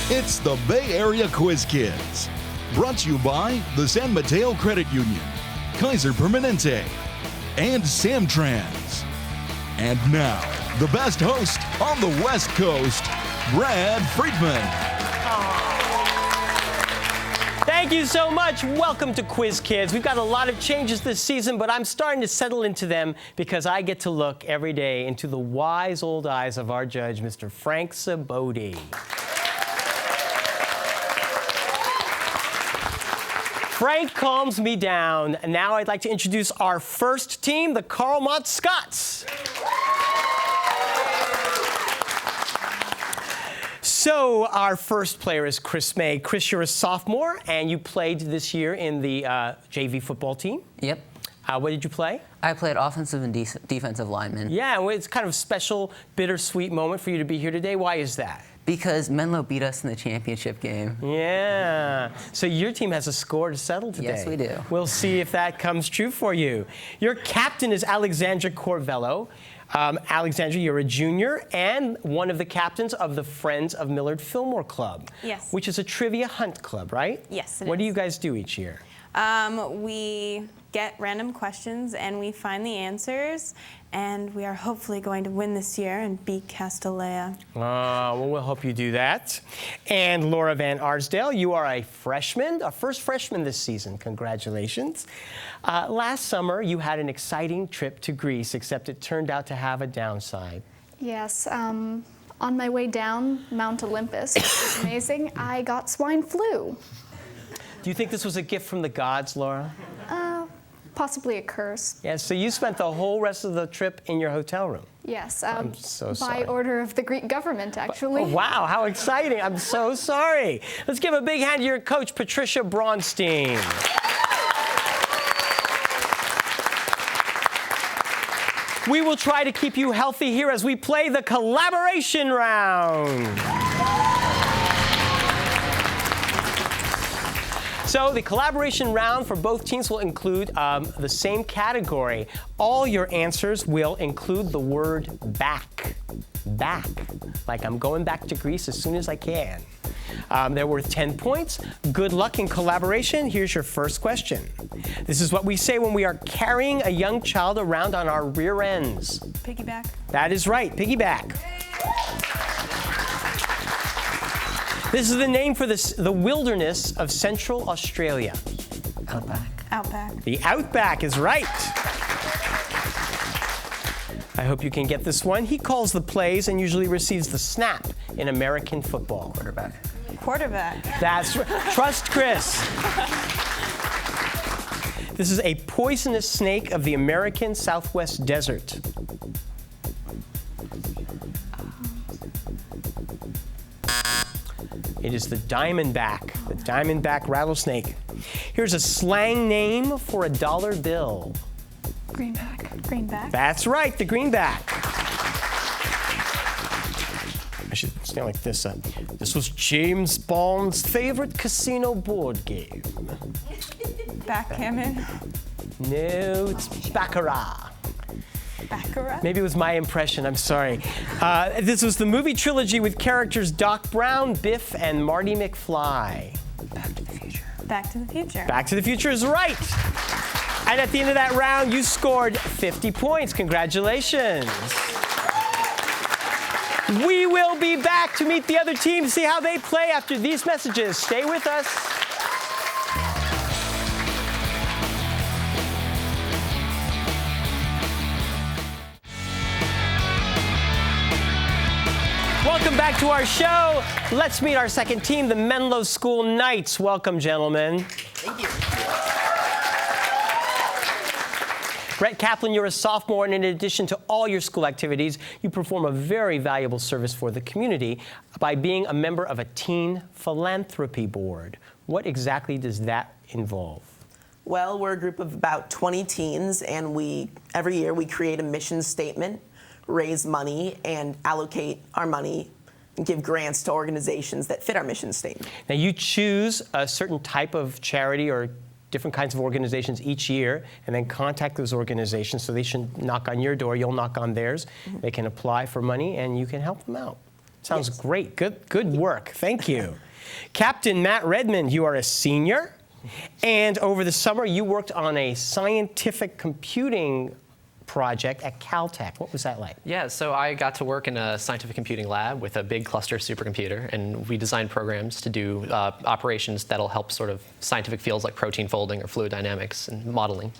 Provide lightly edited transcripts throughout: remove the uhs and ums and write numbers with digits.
It's the Bay Area Quiz Kids. Brought to you by the San Mateo Credit Union, Kaiser Permanente, and Samtrans. And now, the best host on the West Coast, Brad Friedman. Thank you so much. Welcome to Quiz Kids. We've got a lot of changes this season, but I'm starting to settle into them because I get to look every day into the wise old eyes of our judge, Mr. Frank Saboti. Frank calms me down. And now I'd like to introduce our first team, the Carlmont Scots. So our first player is Chris May. Chris, you're a sophomore, and you played this year in the JV football team. Yep. What did you play? I played offensive and defensive lineman. Yeah, well, it's kind of a special, bittersweet moment for you to be here today. Why is that? Because Menlo beat us in the championship game. Yeah. So your team has a score to settle today. Yes, we do. We'll see if that comes true for you. Your captain is Alexandra Corvello. Alexandra, you're a junior and one of the captains of the Friends of Millard Fillmore Club. Yes. Which is a trivia hunt club, right? Yes, it What do is. you guys do each year? We get random questions and we find the answers, and we are hopefully going to win this year and beat Castellea. Well, we'll help you do that. And Laura Van Arsdale, you are a freshman, a first freshman this season. Congratulations. Last summer, you had an exciting trip to Greece, except it turned out to have a downside. Yes, on my way down Mount Olympus, which was amazing, I got swine flu. Do you think this was a gift from the gods, Laura? Possibly a curse. Yeah, so you spent the whole rest of the trip in your hotel room. Yes, I'm so by sorry. order of the Greek government, actually. Oh, wow, how exciting. I'm so sorry. Let's give a big hand to your coach, Patricia Braunstein. We will try to keep you healthy here as we play the collaboration round. So the collaboration round for both teams will include the same category. All your answers will include the word back. Back. Like I'm going back to Greece as soon as I can. They're worth 10 points. Good luck in collaboration. Here's your first question. This is what we say when we are carrying a young child around on our rear ends. Piggyback. That is right, piggyback. This is the name for the wilderness of Central Australia. Outback. Outback. The Outback is right. I hope you can get this one. He calls the plays and usually receives the snap in American football. Quarterback. Quarterback. That's right. Trust Chris. This is a poisonous snake of the American Southwest Desert. It is the diamondback rattlesnake. Here's a slang name for a dollar bill. Greenback. Greenback. That's right, the greenback. I should stand like this. This was James Bond's favorite casino board game. Backgammon. No, it's Baccarat. Baccarat. Maybe it was my impression, I'm sorry. This was the movie trilogy with characters Doc Brown, Biff, and Marty McFly. Back to the Future. Back to the Future. Back to the Future is right. And at the end of that round, you scored 50 points. Congratulations. We will be back to meet the other team to see how they play after these messages. Stay with us. Welcome back to our show. Let's meet our second team, the Menlo School Knights. Welcome, gentlemen. Thank you. Brett Kaplan, you're a sophomore, and in addition to all your school activities, you perform a very valuable service for the community by being a member of a teen philanthropy board. What exactly does that involve? Well, we're a group of about 20 teens, and every year we create a mission statement, raise money, and allocate our money and give grants to organizations that fit our mission statement. Now, you choose a certain type of charity or different kinds of organizations each year, and then contact those organizations so they should knock on your door, you'll knock on theirs. They can apply for money, and you can help them out. Sounds great. Good work. Thank you. Captain Matt Redmond, you are a senior. And over the summer, you worked on a scientific computing project at Caltech. What was that like? Yeah, so I got to work in a scientific computing lab with a big cluster supercomputer, and we designed programs to do operations that'll help sort of scientific fields like protein folding or fluid dynamics and modeling.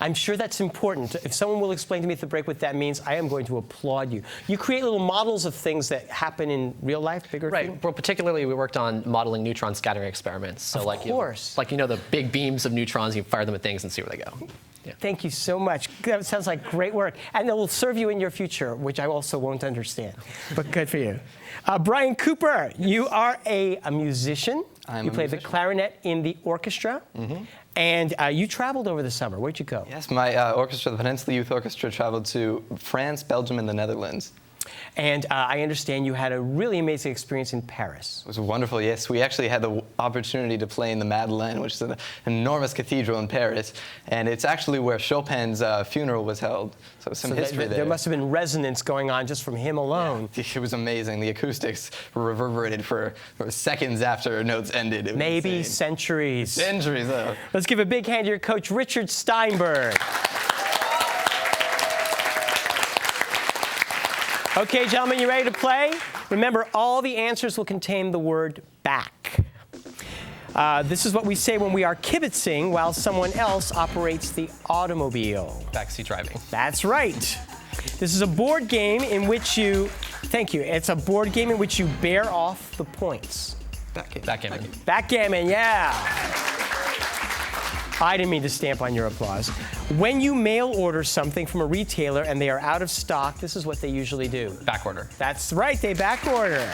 I'm sure that's important. If someone will explain to me at the break what that means, I am going to applaud you. You create little models of things that happen in real life, bigger Right. things? Well, particularly we worked on modeling neutron scattering experiments. So Of like course. You know the big beams of neutrons, you fire them at things and see where they go. Yeah. Thank you so much. That sounds like great work. And it will serve you in your future, which I also won't understand. But good for you. Brian Cooper, you are a musician. You play the clarinet in the orchestra. And you traveled over the summer. Where'd you go? Yes, my orchestra, the Peninsula Youth Orchestra, traveled to France, Belgium, and the Netherlands. And I understand you had a really amazing experience in Paris. It was wonderful, yes. We actually had the opportunity to play in the Madeleine, which is an enormous cathedral in Paris. And it's actually where Chopin's funeral was held. So some history there. There must have been resonance going on just from him alone. Yeah, it was amazing. The acoustics reverberated for seconds after notes ended. It was Maybe insane. centuries. Centuries, though. Let's give a big hand to your coach, Richard Steinberg. Okay, gentlemen, you ready to play? Remember, all the answers will contain the word back. This is what we say when we are kibitzing while someone else operates the automobile. Backseat driving. That's right. This is a board game in which you, thank you, it's a board game in which you bear off the points. Backgammon. Backgammon, yeah. I didn't mean to stamp on your applause. When you mail order something from a retailer and they are out of stock, this is what they usually do. Back order. That's right, they back order.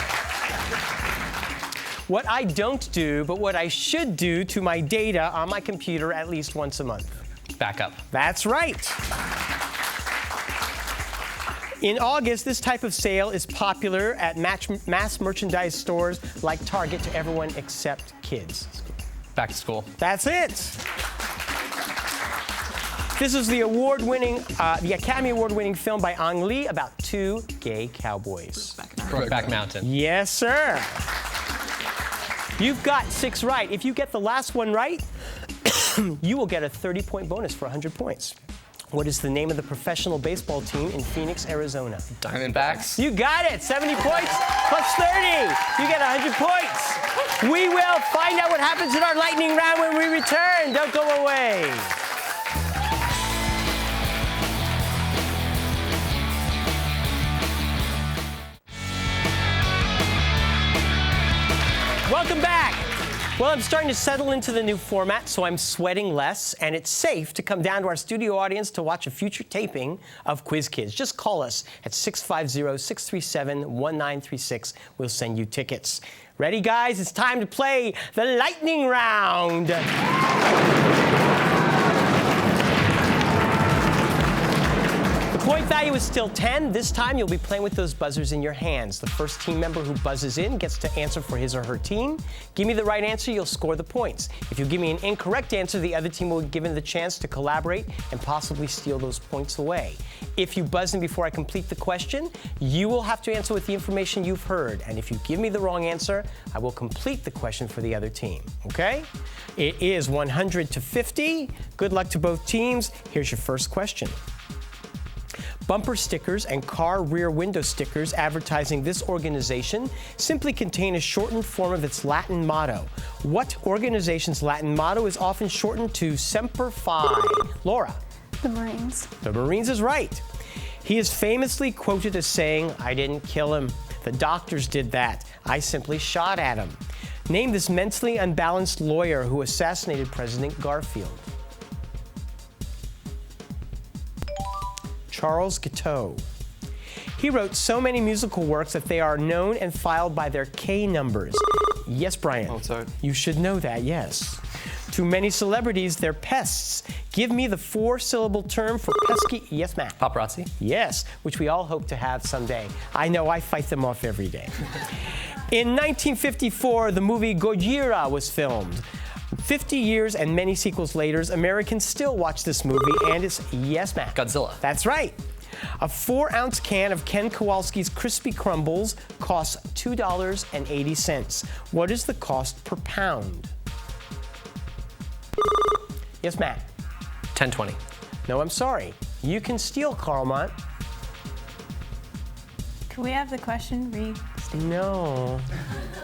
What I don't do, but what I should do to my data on my computer at least once a month. Backup. That's right. In August, this type of sale is popular at mass merchandise stores like Target to everyone except kids. Back to school. That's it. This is the the Academy Award-winning film by Ang Lee about two gay cowboys. Brokeback Mountain. Yes, sir. You've got 6 right. If you get the last one right, you will get a 30-point bonus for 100 points. What is the name of the professional baseball team in Phoenix, Arizona? Diamondbacks. You got it. 70 points plus 30. You get 100 points. We will find out what happens in our lightning round when we return. Don't go away. Welcome back. Well, I'm starting to settle into the new format, so I'm sweating less, and it's safe to come down to our studio audience to watch a future taping of Quiz Kids. Just call us at 650-637-1936. We'll send you tickets. Ready, guys? It's time to play the lightning round. The point value is still 10. This time, you'll be playing with those buzzers in your hands. The first team member who buzzes in gets to answer for his or her team. Give me the right answer, you'll score the points. If you give me an incorrect answer, the other team will be given the chance to collaborate and possibly steal those points away. If you buzz in before I complete the question, you will have to answer with the information you've heard. And if you give me the wrong answer, I will complete the question for the other team, okay? It is 100 to 50. Good luck to both teams. Here's your first question. Bumper stickers and car rear window stickers advertising this organization simply contain a shortened form of its Latin motto. What organization's Latin motto is often shortened to Semper Fi? Laura. The Marines. The Marines is right. He is famously quoted as saying, "I didn't kill him. The doctors did that. I simply shot at him." Name this mentally unbalanced lawyer who assassinated President Garfield. Charles Guiteau. He wrote so many musical works that they are known and filed by their K numbers. Yes, Brian. Mozart. You should know that, yes. To many celebrities, they're pests. Give me the 4-syllable term for pesky. Yes, Matt. Paparazzi. Yes, which we all hope to have someday. I know I fight them off every day. In 1954, the movie Gojira was filmed. 50 years and many sequels later, Americans still watch this movie, and it's yes, Matt. Godzilla. That's right. A 4-ounce can of Ken Kowalski's Crispy Crumbles costs $2.80. What is the cost per pound? Yes, Matt. $10.20. No, I'm sorry. You can steal, Carlmont. Can we have the question No.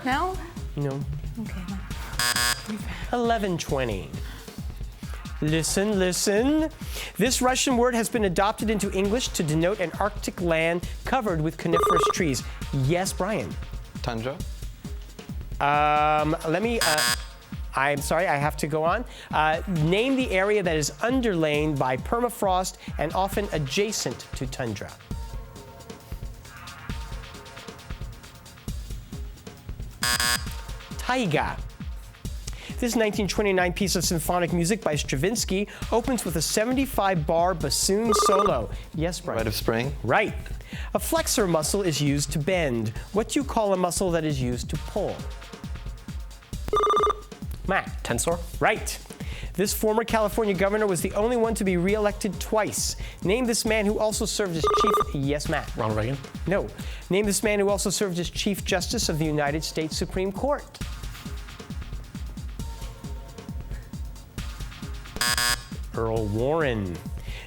No? No. Okay. 11:20. Listen, listen. This Russian word has been adopted into English to denote an Arctic land covered with coniferous trees. Yes, Brian. Tundra? I'm sorry, I have to go on. Name the area that is underlain by permafrost and often adjacent to tundra. Taiga. This 1929 piece of symphonic music by Stravinsky opens with a 75-bar bassoon solo. Yes, Brian. Rite of Spring? Right. A flexor muscle is used to bend. What do you call a muscle that is used to pull? Matt. Tensor? Right. This former California governor was the only one to be reelected twice. Name this man who also served as chief... Yes, Matt. Ronald Reagan? No. Name this man who also served as Chief Justice of the United States Supreme Court. Earl Warren.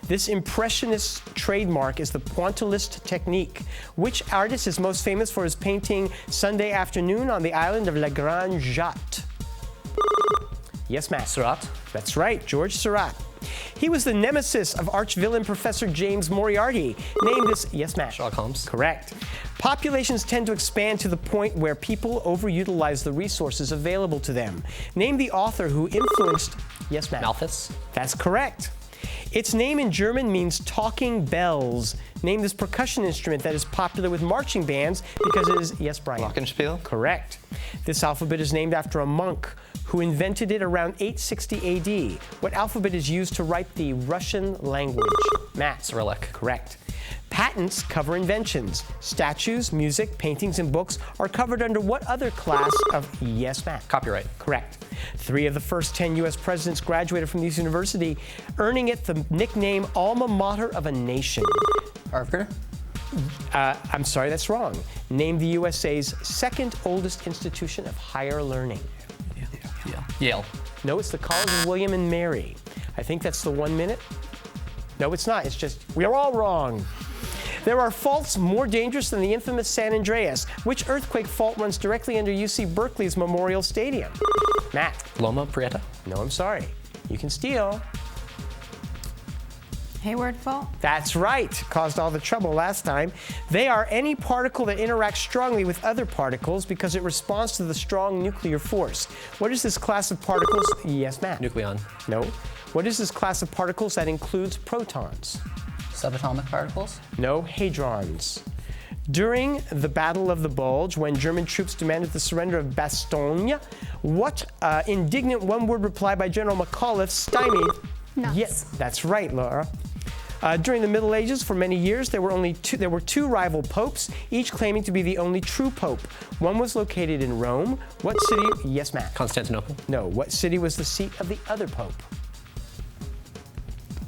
This impressionist trademark is the pointillist technique. Which artist is most famous for his painting Sunday Afternoon on the island of La Grande Jatte? Yes, Matt. Seurat? That's right, George Seurat. He was the nemesis of arch-villain Professor James Moriarty. Name this... Yes, Matt. Sherlock Holmes? Correct. Populations tend to expand to the point where people overutilize the resources available to them. Name the author who influenced... Yes, Matt. Malthus? That's correct. Its name in German means talking bells. Name this percussion instrument that is popular with marching bands because it is... Yes, Brian. Glockenspiel? Correct. This alphabet is named after a monk who invented it around 860 AD. What alphabet is used to write the Russian language? Matt. Cyrillic. Correct. Patents cover inventions. Statues, music, paintings, and books are covered under what other class of... Yes, Matt. Copyright. Correct. 3 of the first 10 U.S. presidents graduated from this university, earning it the nickname alma mater of a nation. Harvard? I'm sorry, that's wrong. Name the USA's second oldest institution of higher learning. Yale. No, it's the College of William and Mary. I think that's the 1 minute. No, it's not. It's just, we are all wrong. There are faults more dangerous than the infamous San Andreas. Which earthquake fault runs directly under UC Berkeley's Memorial Stadium? Matt. Loma Prieta? No, I'm sorry. You can steal. Hayward fault? That's right. Caused all the trouble last time. They are any particle that interacts strongly with other particles because it responds to the strong nuclear force. What is this class of particles? Yes, Matt. Nucleon. No. What is this class of particles that includes protons? Subatomic particles? No, hadrons. During the Battle of the Bulge, when German troops demanded the surrender of Bastogne, what indignant one-word reply by General McAuliffe stymied? Nuts. Yes, that's right, Laura. During the Middle Ages, for many years, there were two rival popes, each claiming to be the only true pope. One was located in Rome. What city? Yes, Matt. Constantinople? No. What city was the seat of the other pope?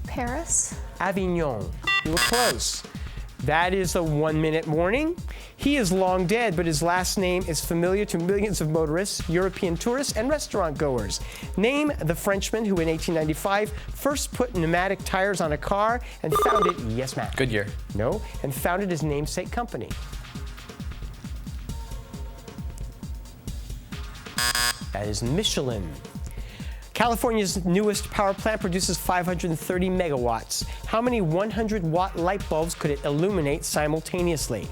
Paris? Avignon. You were close. That is a 1 minute warning. He is long dead, but his last name is familiar to millions of motorists, European tourists, and restaurant goers. Name the Frenchman who in 1895 first put pneumatic tires on a car and founded, yes, Matt. Goodyear. No, and founded his namesake company. That is Michelin. California's newest power plant produces 530 megawatts. How many 100-watt light bulbs could it illuminate simultaneously?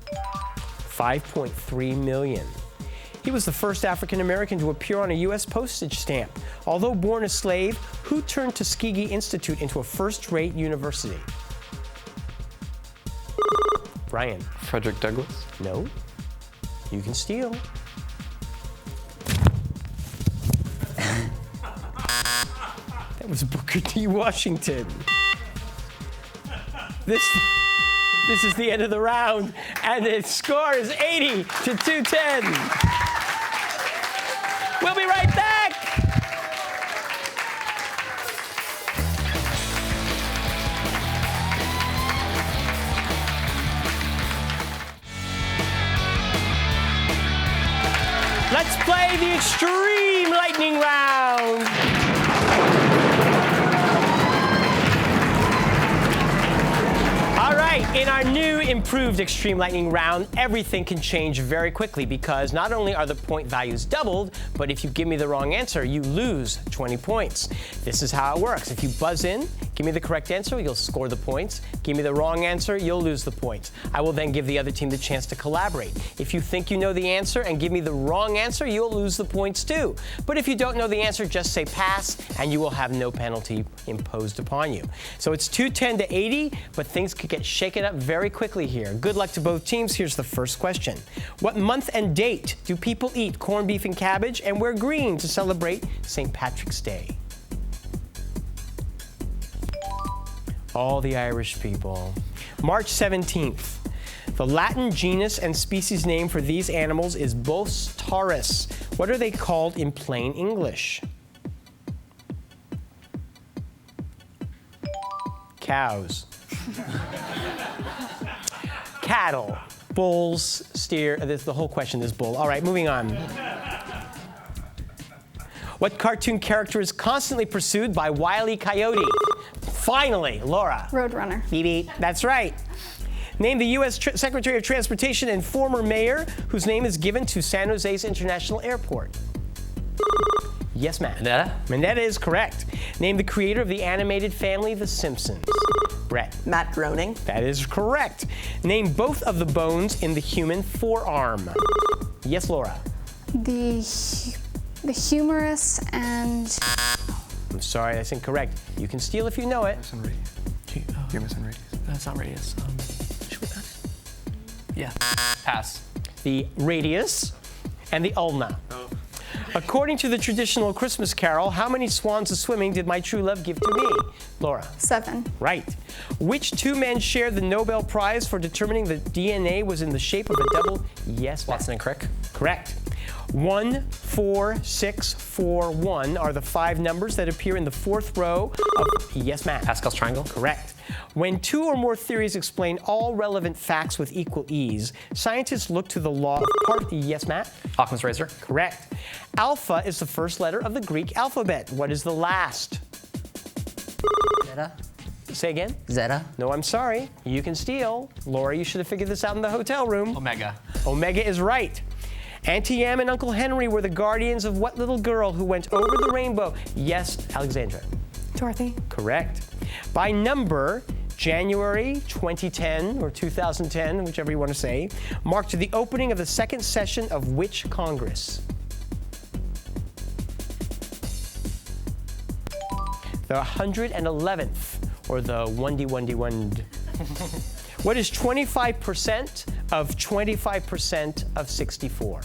$5.3 million. He was the first African American to appear on a U.S. postage stamp. Although born a slave, who turned Tuskegee Institute into a first-rate university? Brian. Frederick Douglass? No. You can steal. That was Booker T. Washington. This is the end of the round, and the score is 80 to 210. We'll be right back. Let's play the Extreme Lightning Round. All right, in our new improved Extreme Lightning Round, everything can change very quickly because not only are the point values doubled, but if you give me the wrong answer, you lose 20 points. This is how it works. If you buzz in, give me the correct answer, you'll score the points. Give me the wrong answer, you'll lose the points. I will then give the other team the chance to collaborate. If you think you know the answer and give me the wrong answer, you'll lose the points too. But if you don't know the answer, just say pass, and you will have no penalty imposed upon you. So it's 210 to 80, but things could get shaken up very quickly here. Good luck to both teams. Here's the first question. What month and date do people eat corned beef and cabbage and wear green to celebrate St. Patrick's Day? All the Irish people. March 17th. The Latin genus and species name for these animals is Bos taurus. What are they called in plain English? Cows. Cattle, bulls, steer. The whole question is bull. All right, moving on. What cartoon character is constantly pursued by Wile E. Coyote? Finally, Laura. Roadrunner. Beep, beep. That's right. Name the U.S. Secretary of Transportation and former mayor whose name is given to San Jose's International Airport. Yes, Matt. Mineta? Mineta is correct. Name the creator of the animated family The Simpsons. Brett. Matt Groening. That is correct. Name both of the bones in the human forearm. Yes, Laura. The humerus and I'm sorry, that's incorrect. You can steal if you know it. Humerus and radius. That's not radius. Should we pass? Yeah. Pass. The radius and the ulna. According to the traditional Christmas carol, how many swans of swimming did my true love give to me? Laura. 7. Right. Which two men shared the Nobel Prize for determining that DNA was in the shape of a double? Yes, Matt. Watson and Crick. Correct. 1, 4, 6, 4, 1 are the 5 numbers that appear in the 4th row of Yes, Matt. Pascal's triangle. Correct. When two or more theories explain all relevant facts with equal ease, scientists look to the law of part. Yes, Matt. Occam's razor. Correct. Alpha is the first letter of the Greek alphabet. What is the last? Zeta. Say again? Zeta. No, I'm sorry. You can steal. Laura, you should have figured this out in the hotel room. Omega. Omega is right. Auntie Em and Uncle Henry were the guardians of what little girl who went over the rainbow? Yes, Alexandra. Dorothy. Correct. By number, January 2010 or 2010, whichever you want to say, marked the opening of the second session of which Congress? The 111th, or the 1D1D1. What is 25% of 25% of 64?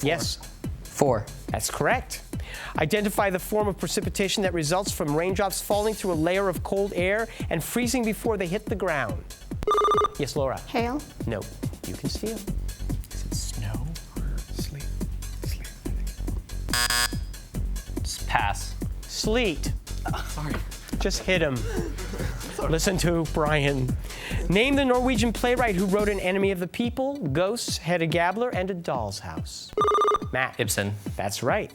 Yes. 4. That's correct. Identify the form of precipitation that results from raindrops falling through a layer of cold air and freezing before they hit the ground. Yes, Laura. Hail. No. You can steal. Is it snow or sleet? Sleet, I think. Just pass. Sleet. Sorry. Just hit him. Listen to Brian. Name the Norwegian playwright who wrote An Enemy of the People, Ghosts, Hedda Gabler, and A Doll's House. Matt. Ibsen. That's right.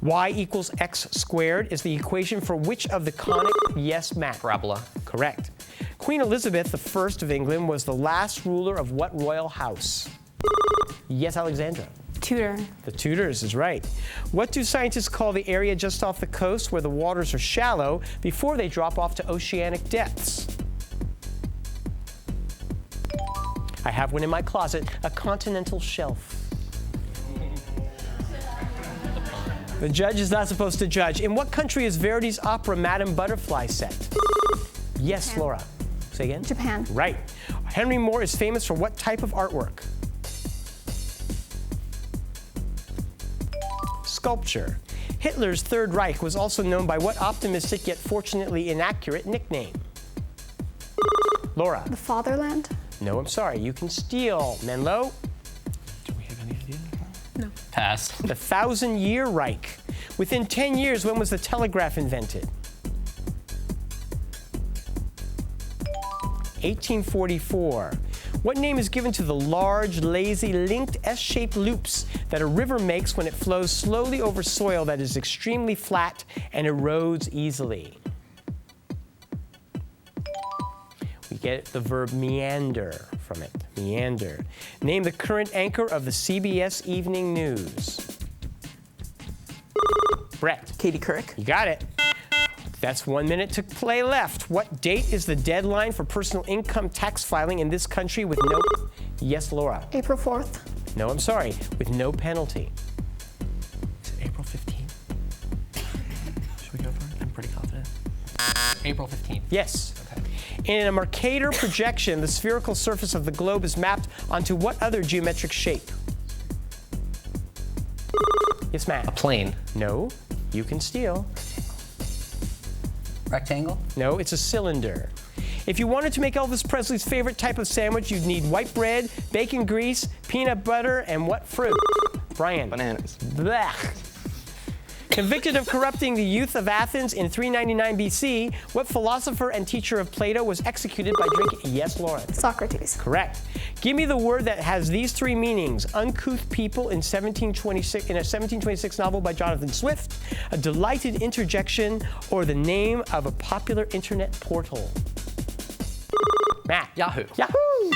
Y equals x squared is the equation for which of the conic? Yes, Matt. Parabola. Correct. Queen Elizabeth I of England was the last ruler of what royal house? Yes, Alexandra. Tudor. The Tudors is right. What do scientists call the area just off the coast where the waters are shallow before they drop off to oceanic depths? I have one in my closet, a continental shelf. The judge is not supposed to judge. In what country is Verdi's opera Madame Butterfly set? Yes, Japan. Laura. Say again? Japan. Right. Henry Moore is famous for what type of artwork? Sculpture. Hitler's Third Reich was also known by what optimistic yet fortunately inaccurate nickname? Laura. The fatherland. No, I'm sorry. You can steal. Menlo. Do we have any idea? No. Pass. The 1,000-Year Reich. Within 10 years, when was the telegraph invented? 1844. What name is given to the large, lazy, linked S-shaped loops that a river makes when it flows slowly over soil that is extremely flat and erodes easily? We get the verb meander from it. Meander. Name the current anchor of the CBS Evening News. Brett. Katie Couric. You got it. That's 1 minute to play left. What date is the deadline for personal income tax filing in this country with no... Yes, Laura. April 4th. No, I'm sorry. With no penalty. Is it April 15th? Should we go for it? I'm pretty confident. April 15th. Yes. In a Mercator projection, the spherical surface of the globe is mapped onto what other geometric shape? Yes, Matt. A plane. No, you can steal. Rectangle? No, it's a cylinder. If you wanted to make Elvis Presley's favorite type of sandwich, you'd need white bread, bacon grease, peanut butter, and what fruit? Brian. Bananas. Blech. Convicted of corrupting the youth of Athens in 399 BC, what philosopher and teacher of Plato was executed by drinking? Yes, Lauren. Socrates. Correct. Give me the word that has these three meanings. Uncouth people in 1726 in a 1726 novel by Jonathan Swift, a delighted interjection, or the name of a popular internet portal. Matt. Yahoo. Yahoo!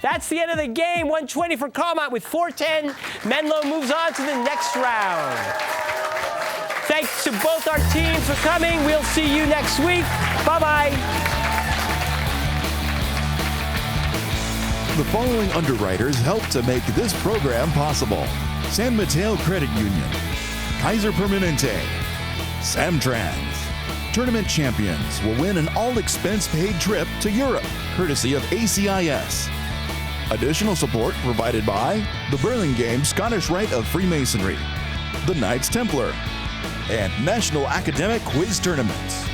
That's the end of the game. 120 for Carlmont with 410. Menlo moves on to the next round. Thanks to both our teams for coming. We'll see you next week. Bye-bye. The following underwriters helped to make this program possible: San Mateo Credit Union, Kaiser Permanente, Samtrans. Tournament champions will win an all-expense-paid trip to Europe, courtesy of ACIS. Additional support provided by the Burlingame Scottish Rite of Freemasonry, the Knights Templar, and National Academic Quiz Tournaments.